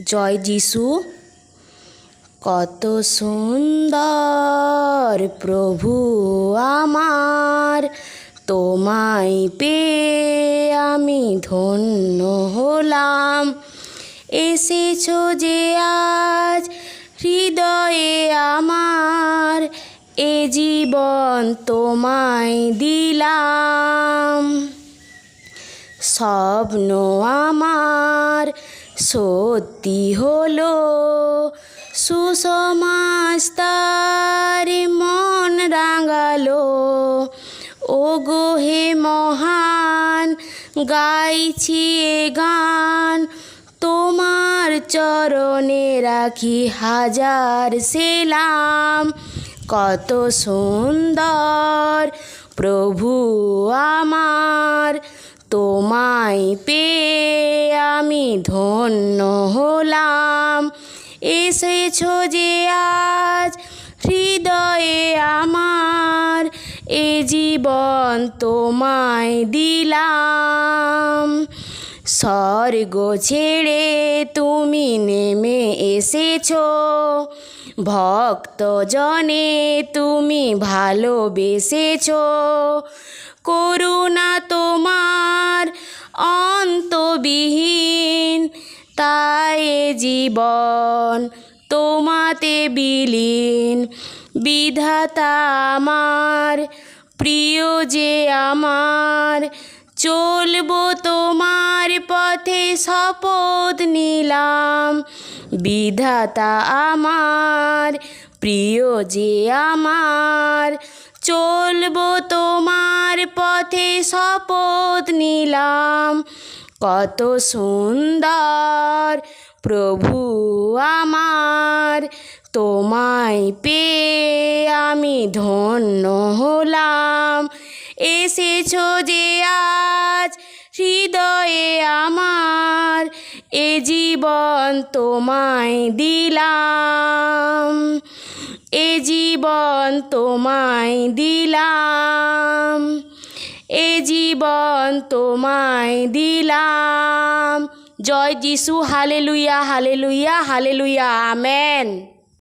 জয় যিশু। কত সুন্দর প্রভু আমার, তোমায় পেয়ে আমি ধন্য হলাম। এসেছো যে আজ হৃদয়ে আমার, এ জীবন তোমায় দিলাম। স্বপ্ন আমার সত্যি হলো, সুসমাজ তার মন রাঙালো। ও গো হে মহান, গাইছি এ গান, তোমার চরণে রাখি হাজার সেলাম। কত সুন্দর প্রভু আমার, তোমায় পেয়ে আমি ধন্য হলাম। এসেছো যে আজ হৃদয়ে আমার, এ জীবন তোমায় দিলাম। স্বর্গ ছেড়ে তুমি নেমে এসেছো, ভক্ত জনে তুমি ভালোবেসেছো। করুণা তোমার অন্তবিহীন, তাই এ জীবন তোমাতে বিলীন। বিধাতা আমার প্রিয় যে আমার, চলবো তোমার পথে শপথ নিলাম। বিধাতা আমার প্রিয় যে আমার, চলবো তোমার পথে শপথ নিলাম। কত সুন্দর প্রভু আমার, তোমায় পেয়ে আমি ধন্য হলাম। এসেছো যে আজ হৃদয়ে আমার, এ জীবন তোমায় দিলাম। এ জীবন তোমায় দিলাম। এ জীবন তোমায় দিলাম। জয় যিশু। Hallelujah, hallelujah, hallelujah, amen.